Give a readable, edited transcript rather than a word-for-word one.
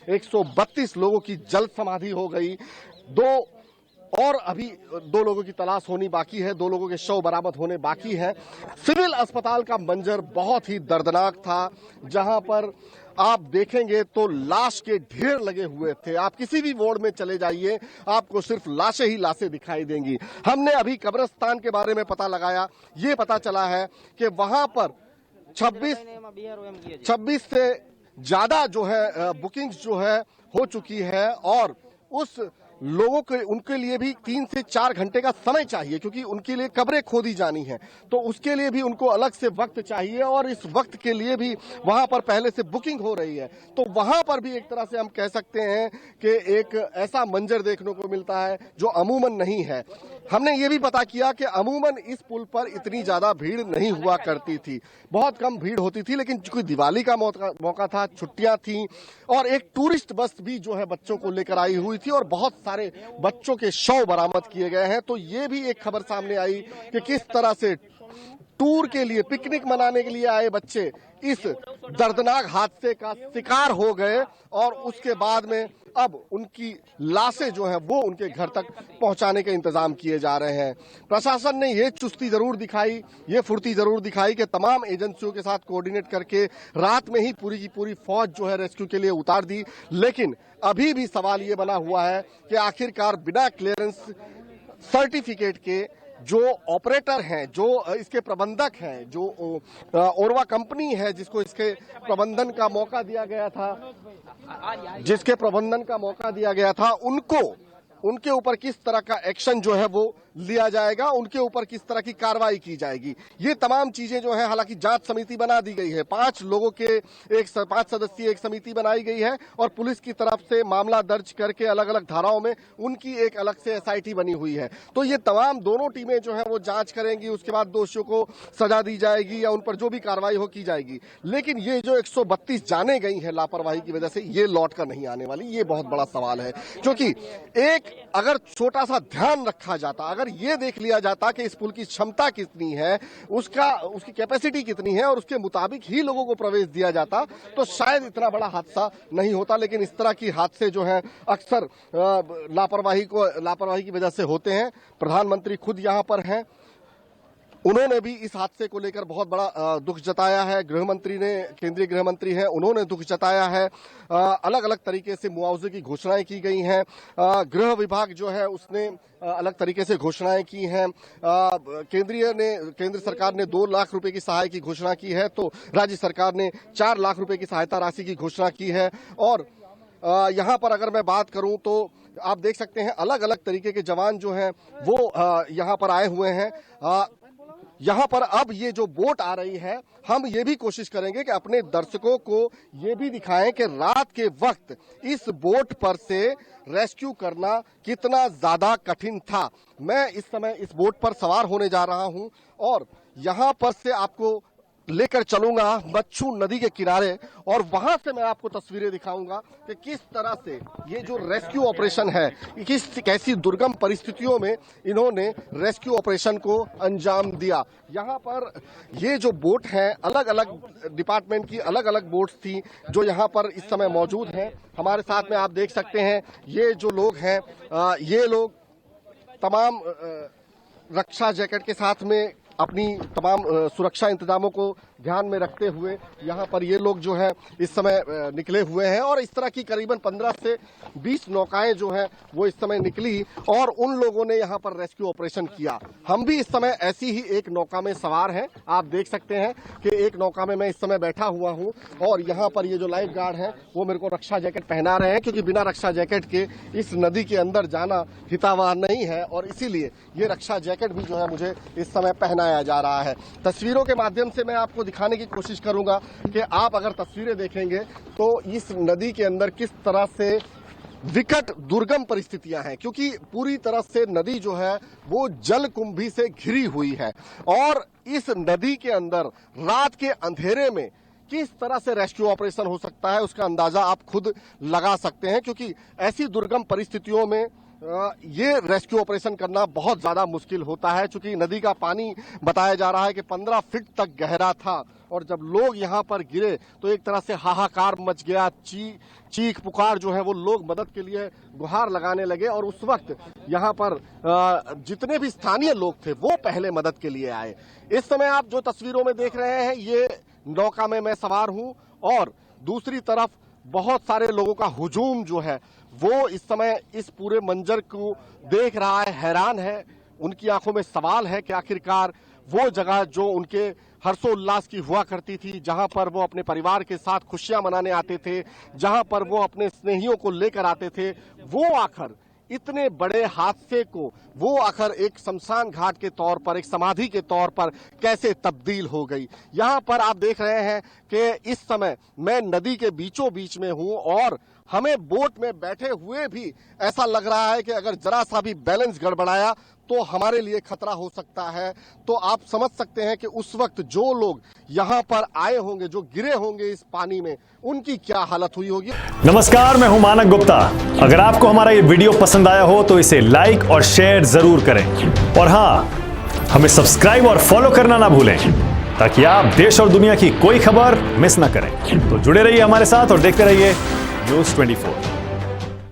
132 लोगों की जल समाधि हो गई। अभी 2 लोगों की तलाश होनी बाकी है, 2 लोगों के शव बरामद होने बाकी है। सिविल अस्पताल का मंजर बहुत ही दर्दनाक था, जहां पर आप देखेंगे तो लाश के ढेर लगे हुए थे। आप किसी भी वार्ड में चले जाइए, आपको सिर्फ लाशें ही लाशें दिखाई देंगी। हमने अभी कब्रिस्तान के बारे में पता लगाया, ये पता चला है कि वहां पर 26 से ज्यादा जो है बुकिंग्स जो है हो चुकी है, और उस लोगों के उनके लिए भी 3 से 4 घंटे का समय चाहिए, क्योंकि उनके लिए कब्रें खोदी जानी है, तो उसके लिए भी उनको अलग से वक्त चाहिए, और इस वक्त के लिए भी वहां पर पहले से बुकिंग हो रही है। तो वहां पर भी एक तरह से हम कह सकते हैं कि एक ऐसा मंजर देखने को मिलता है जो अमूमन नहीं है। हमने ये भी पता किया कि अमूमन इस पुल पर इतनी ज्यादा भीड़ नहीं हुआ करती थी, बहुत कम भीड़ होती थी, लेकिन चूंकि दिवाली का मौका था, छुट्टियां थी, और एक टूरिस्ट बस भी जो है बच्चों को लेकर आई हुई थी, और बहुत सारे बच्चों के शव बरामद किए गए हैं। तो ये भी एक खबर सामने आई कि किस तरह से टूर के लिए, पिकनिक मनाने के लिए आए बच्चे इस दर्दनाक हादसे का शिकार हो गए, और उसके बाद में अब उनकी लाशें जो हैं वो उनके घर तक पहुंचाने के इंतजाम किए जा रहे हैं। प्रशासन ने ये चुस्ती जरूर दिखाई, ये फुर्ती जरूर दिखाई कि तमाम एजेंसियों के साथ कोऑर्डिनेट करके रात में ही पूरी की पूरी फौज जो है रेस्क्यू के लिए उतार दी। लेकिन अभी भी सवाल ये बना हुआ है कि आखिरकार बिना क्लियरेंस सर्टिफिकेट के जो ऑपरेटर हैं, जो इसके प्रबंधक हैं, जो ओरवा कंपनी है जिसको इसके प्रबंधन का मौका दिया गया था, उनके ऊपर किस तरह का एक्शन जो है वो लिया जाएगा, उनके ऊपर किस तरह की कार्रवाई की जाएगी, ये तमाम चीजें जो है, हालांकि जांच समिति बना दी गई है, 5 सदस्यीय एक समिति बनाई गई है, और पुलिस की तरफ से मामला दर्ज करके अलग अलग धाराओं में उनकी एक अलग से एसआईटी बनी हुई है। तो ये तमाम दोनों टीमें जो है वो जांच करेंगी, उसके बाद दोषियों को सजा दी जाएगी या उन पर जो भी कार्रवाई हो की जाएगी। लेकिन ये जो 132 जाने गई है लापरवाही की वजह से, ये लौट कर नहीं आने वाली, ये बहुत बड़ा सवाल है। क्योंकि एक अगर छोटा सा ध्यान रखा जाता, अगर ये देख लिया जाता कि इस पुल की क्षमता कितनी है, उसकी कैपेसिटी कितनी है, और उसके मुताबिक ही लोगों को प्रवेश दिया जाता, तो शायद इतना बड़ा हादसा नहीं होता। लेकिन इस तरह की हादसे जो हैं अक्सर लापरवाही की वजह से होते हैं। प्रधानमंत्री खुद यहां पर हैं, उन्होंने भी इस हादसे को लेकर बहुत बड़ा दुख जताया है। केंद्रीय गृह मंत्री हैं, उन्होंने दुख जताया है। अलग अलग तरीके से मुआवजे की घोषणाएं की गई हैं। गृह विभाग जो है उसने अलग तरीके से घोषणाएं की हैं। केंद्र सरकार ने 2 लाख रुपए की सहायता की घोषणा की है, तो राज्य सरकार ने 4 लाख रुपए की सहायता राशि की घोषणा की है। और यहाँ पर अगर मैं बात करूं तो आप देख सकते हैं अलग अलग तरीके के जवान जो हैं वो यहाँ पर आए हुए हैं। यहाँ पर अब ये जो बोट आ रही है, हम ये भी कोशिश करेंगे कि अपने दर्शकों को ये भी दिखाएं कि रात के वक्त इस बोट पर से रेस्क्यू करना कितना ज्यादा कठिन था। मैं इस समय इस बोट पर सवार होने जा रहा हूं, और यहाँ पर से आपको लेकर चलूंगा मच्छू नदी के किनारे, और वहां से मैं आपको तस्वीरें दिखाऊंगा कि किस तरह से ये जो रेस्क्यू ऑपरेशन है, कैसी दुर्गम परिस्थितियों में इन्होंने रेस्क्यू ऑपरेशन को अंजाम दिया। यहाँ पर ये जो बोट है, अलग अलग डिपार्टमेंट की अलग अलग बोट्स थी जो यहाँ पर इस समय मौजूद हैं। हमारे साथ में आप देख सकते हैं ये जो लोग हैं, ये लोग तमाम रक्षा जैकेट के साथ में अपनी तमाम सुरक्षा इंतजामों को ध्यान में रखते हुए यहाँ पर ये लोग जो है इस समय निकले हुए हैं, और इस तरह की करीबन 15 से 20 नौकाएं जो हैं वो इस समय निकली, और उन लोगों ने यहाँ पर रेस्क्यू ऑपरेशन किया। हम भी इस समय ऐसी ही एक नौका में सवार हैं। आप देख सकते हैं कि एक नौका में मैं इस समय बैठा हुआ हूँ, और यहाँ पर ये जो लाइफ गार्ड हैं वो मेरे को रक्षा जैकेट पहना रहे हैं, क्योंकि बिना रक्षा जैकेट के इस नदी के अंदर जाना हितावह नहीं है, और इसीलिए ये रक्षा जैकेट भी जो है मुझे इस समय पहनाया जा रहा है। तस्वीरों के माध्यम से मैं आपको दिखाने की कोशिश करूंगा कि आप अगर तस्वीरें देखेंगे तो इस नदी के अंदर किस तरह से विकट दुर्गम परिस्थितियां हैं, क्योंकि पूरी तरह से नदी जो है वो जलकुंभी से घिरी हुई है, और इस नदी के अंदर रात के अंधेरे में किस तरह से रेस्क्यू ऑपरेशन हो सकता है उसका अंदाजा आप खुद लगा सकते हैं। क्योंकि ऐसी दुर्गम परिस्थितियों में ये रेस्क्यू ऑपरेशन करना बहुत ज्यादा मुश्किल होता है, क्योंकि नदी का पानी बताया जा रहा है कि 15 फीट तक गहरा था और जब लोग यहाँ पर गिरे तो एक तरह से हाहाकार मच गया। चीख पुकार जो है वो लोग मदद के लिए गुहार लगाने लगे और उस वक्त यहाँ पर जितने भी स्थानीय लोग थे वो पहले मदद के लिए आए। इस समय आप जो तस्वीरों में देख रहे हैं ये नौका में मैं सवार हूं और दूसरी तरफ बहुत सारे लोगों का हुजूम जो है वो इस समय इस पूरे मंजर को देख रहा है, हैरान है। उनकी आंखों में सवाल है कि आखिरकार वो जगह जो उनके हर्षोल्लास की हुआ करती थी, जहां पर वो अपने परिवार के साथ खुशियां मनाने आते थे, जहां पर वो अपने स्नेहियों को लेकर आते थे, वो आखिर इतने बड़े हादसे को वो आखिर एक शमशान घाट के तौर पर, एक समाधि के तौर पर कैसे तब्दील हो गई। यहाँ पर आप देख रहे हैं कि इस समय मैं नदी के बीचों बीच में हूँ और हमें बोट में बैठे हुए भी ऐसा लग रहा है कि अगर जरा सा भी बैलेंस गड़बड़ाया तो हमारे लिए खतरा हो सकता है। तो आप समझ सकते हैं कि उस वक्त जो लोग यहाँ पर आए होंगे, जो गिरे होंगे इस पानी में, उनकी क्या हालत हुई होगी। नमस्कार, मैं हूं मानक गुप्ता। अगर आपको हमारा ये वीडियो पसंद आया हो तो इसे लाइक और शेयर जरूर करें और हाँ, हमें सब्सक्राइब और फॉलो करना ना भूलें ताकि आप देश और दुनिया की कोई खबर मिस ना करें। तो जुड़े रहिए हमारे साथ और देखते रहिए News 24।